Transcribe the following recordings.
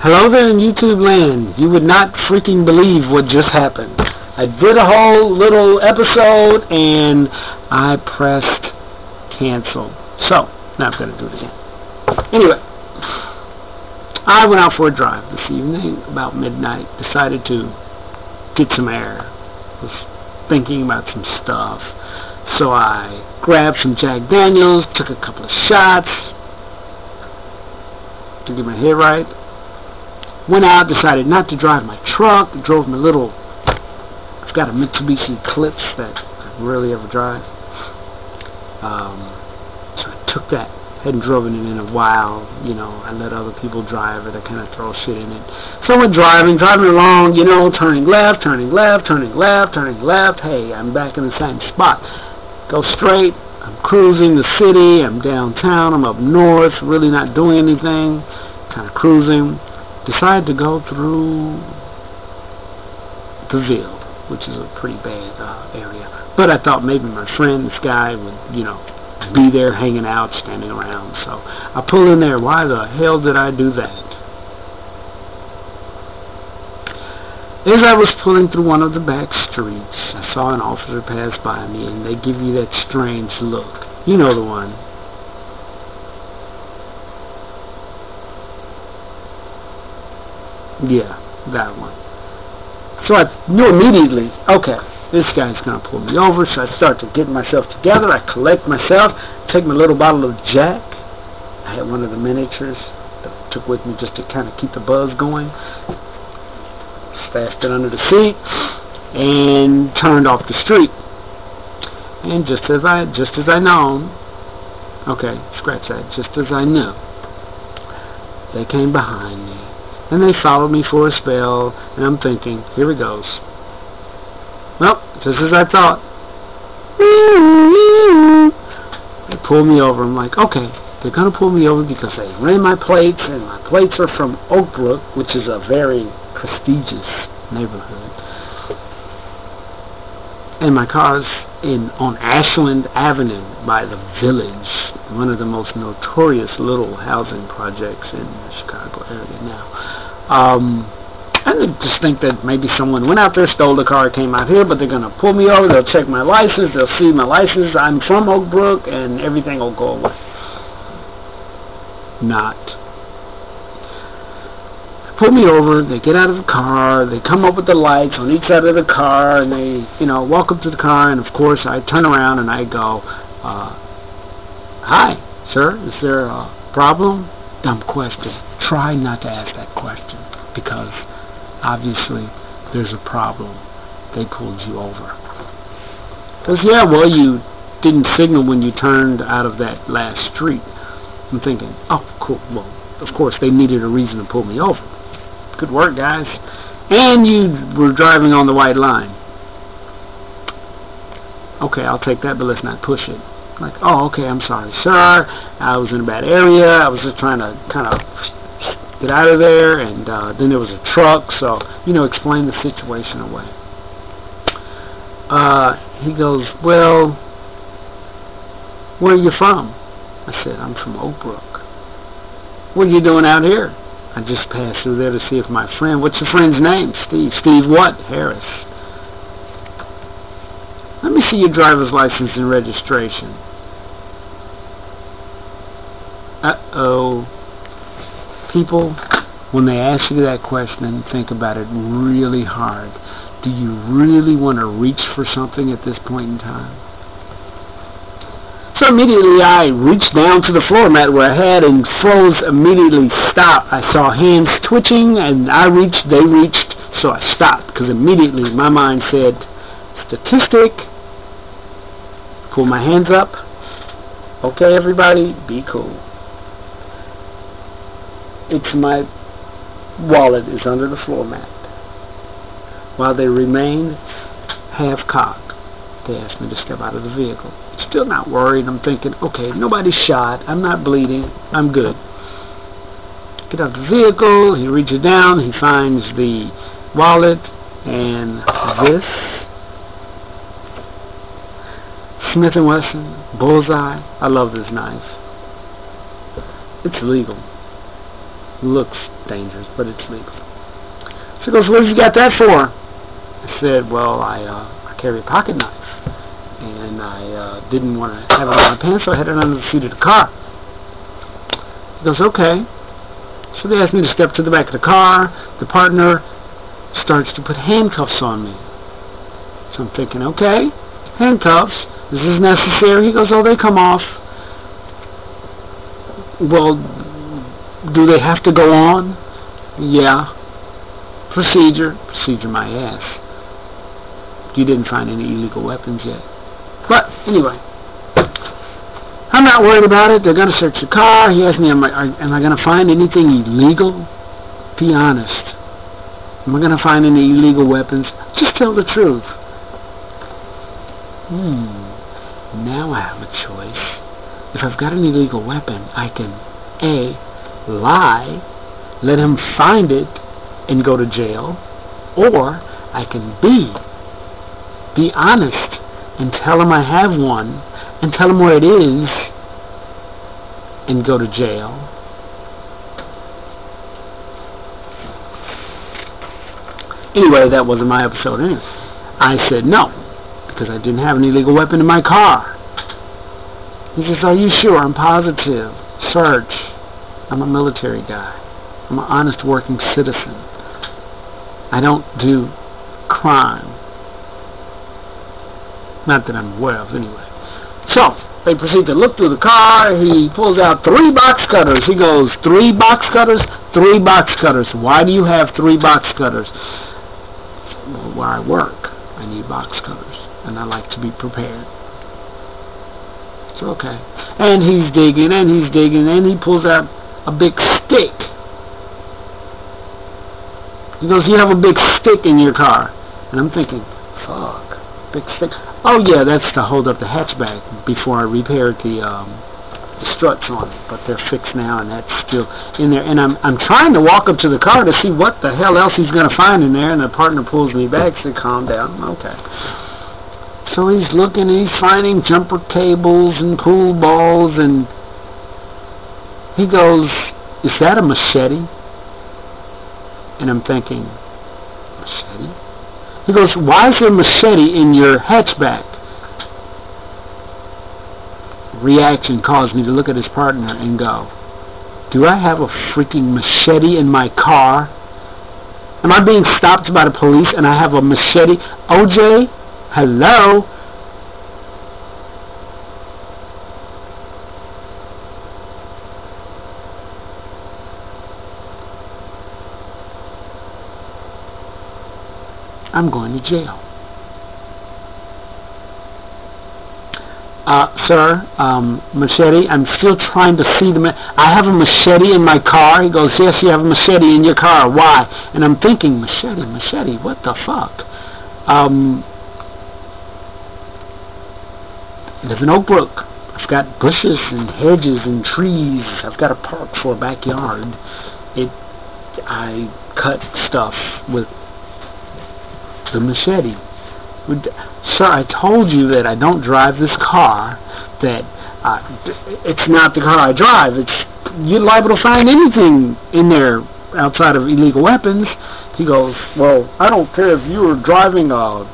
Hello there in YouTube land. You would not freaking believe what just happened. I did a whole little episode and I pressed cancel. So, now I'm going to do it again. Anyway, I went out for a drive this evening about midnight. Decided to get some air. Was thinking about some stuff. So I grabbed some Jack Daniels, took a couple of shots to get my head right. Went out, decided not to drive my truck, drove my little, I've got a Mitsubishi Eclipse that I rarely ever drive. So I took that, hadn't driven it in a while, you know, I let other people drive it, I kind of throw shit in it. So I went driving along, you know, turning left, turning left, turning left, turning left, hey, I'm back in the same spot. Go straight, I'm cruising the city, I'm downtown, I'm up north, really not doing anything, kind of cruising. Decided to go through the Ville, which is a pretty bad area. But I thought maybe my friend, this guy, would, you know, be there hanging out, standing around. So I pull in there. Why the hell did I do that? As I was pulling through one of the back streets, I saw an officer pass by me, and they give you that strange look. You know the one. Yeah, that one. So I knew immediately, okay, this guy's going to pull me over. So I start to get myself together. I collect myself, take my little bottle of Jack. I had one of the miniatures that I took with me just to kind of keep the buzz going. Stashed it under the seat and turned off the street. And just as I known, okay, scratch that, just as I knew, they came behind me. And they followed me for a spell, and I'm thinking, here it goes. Well, just as I thought. They pulled me over. I'm like, okay, they're going to pull me over because they ran my plates, and my plates are from Oak Brook, which is a very prestigious neighborhood. And my car's on Ashland Avenue by the Village, one of the most notorious little housing projects in the Chicago area now. I just think that maybe someone went out there, stole the car, came out here, but they're going to pull me over, they'll check my license, they'll see my license, I'm from Oak Brook, and everything will go away. Not. Pull me over, they get out of the car, they come up with the lights on each side of the car, and they, you know, walk up to the car, and of course I turn around and I go, hi, sir, is there a problem? Dumb question. Try not to ask that question because obviously there's a problem. They pulled you over. Because, yeah, well, you didn't signal when you turned out of that last street. I'm thinking, oh, cool. Well, of course, they needed a reason to pull me over. Good work, guys. And you were driving on the white line. Okay, I'll take that, but let's not push it. Like, oh, okay, I'm sorry, sir. I was in a bad area. I was just trying to kind of get out of there, and then there was a truck, so, you know, explain the situation away. He goes, well, where are you from? I said, I'm from Oak Brook. What are you doing out here? I just passed through there to see if my friend, what's your friend's name? Steve. Steve what? Harris. Let me see your driver's license and registration. Uh-oh. People, when they ask you that question, think about it really hard. Do you really want to reach for something at this point in time? So immediately I reached down to the floor mat where I had and froze, immediately stopped. I saw hands twitching and I reached, they reached, so I stopped because immediately my mind said, statistic, pull my hands up. Okay, everybody, be cool. It's my wallet is under the floor mat. While they remained half-cocked, they asked me to step out of the vehicle. Still not worried. I'm thinking, okay, nobody's shot. I'm not bleeding. I'm good. Get out of the vehicle. He reaches down. He finds the wallet and this Smith & Wesson Bullseye. I love this knife. It's legal. Looks dangerous, but it's legal. She goes, what have you got that for? I said, well, I carry a pocket knife. And I didn't want to have it on my pants, so I had it under the seat of the car. He goes, okay. So they asked me to step to the back of the car. The partner starts to put handcuffs on me. So I'm thinking, okay, handcuffs. Is this necessary? He goes, oh, they come off. Well, do they have to go on? Yeah. Procedure my ass. You didn't find any illegal weapons yet. But anyway, I'm not worried about it. They're going to search the car. He asked me, am I going to find anything illegal? Be honest. Am I going to find any illegal weapons? Just tell the truth. Now I have a choice. If I've got an illegal weapon, I can A, lie, let him find it, and go to jail, or I can be honest and tell him I have one, and tell him where it is, and go to jail. Anyway, that wasn't my episode anyway. I said no, because I didn't have an illegal weapon in my car. He says, are you sure? I'm positive. Search. I'm a military guy. I'm an honest working citizen. I don't do crime. Not that I'm aware of, anyway. So, they proceed to look through the car. He pulls out 3 box cutters. He goes, 3 box cutters? 3 box cutters. Why do you have 3 box cutters? Well, where I work, I need box cutters. And I like to be prepared. So, okay. And he's digging, and he pulls out a big stick. He goes, you have a big stick in your car. And I'm thinking, fuck, big stick. Oh yeah, that's to hold up the hatchback before I repaired the struts on it. But they're fixed now, and that's still in there. And I'm trying to walk up to the car to see what the hell else he's going to find in there, and the partner pulls me back, says, calm down. Okay. So he's looking, and he's finding jumper cables and pool balls, and he goes, is that a machete? And I'm thinking, machete? He goes, why is there a machete in your hatchback? Reaction caused me to look at his partner and go, do I have a freaking machete in my car? Am I being stopped by the police and I have a machete? OJ, hello? I'm going to jail. Sir, machete, I'm still trying to see I have a machete in my car. He goes, yes, you have a machete in your car. Why? And I'm thinking, machete, what the fuck? I live in Oak Brook. I've got bushes and hedges and trees. I've got a park for a backyard. I cut stuff with the machete. Sir, I told you that I don't drive this car, that it's not the car I drive. You're liable to find anything in there outside of illegal weapons. He goes, well, I don't care if you were driving a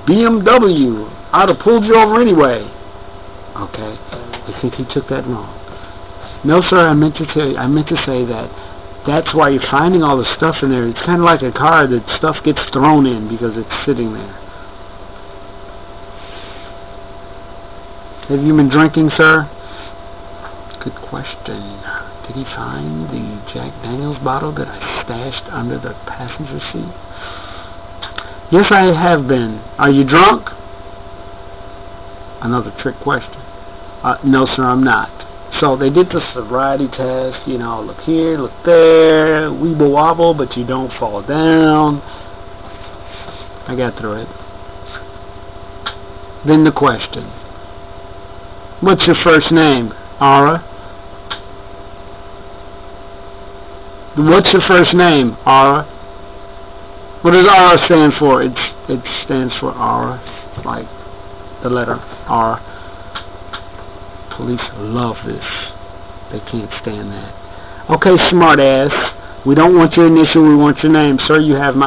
BMW. I'd have pulled you over anyway. Okay, I think he took that wrong. No, sir, I meant to say that that's why you're finding all the stuff in there. It's kind of like a car that stuff gets thrown in because it's sitting there. Have you been drinking, sir? Good question. Did he find the Jack Daniels bottle that I stashed under the passenger seat? Yes, I have been. Are you drunk? Another trick question. No, sir, I'm not. So they did the sobriety test, look here, look there, weeble wobble, but you don't fall down. I got through it. Then the question. What's your first name? Aura? What's your first name? Aura? What does Aura stand for? It stands for Aura, like the letter R. Police love this. They can't stand that. Okay, smart ass. We don't want your initial, we want your name. Sir, you have my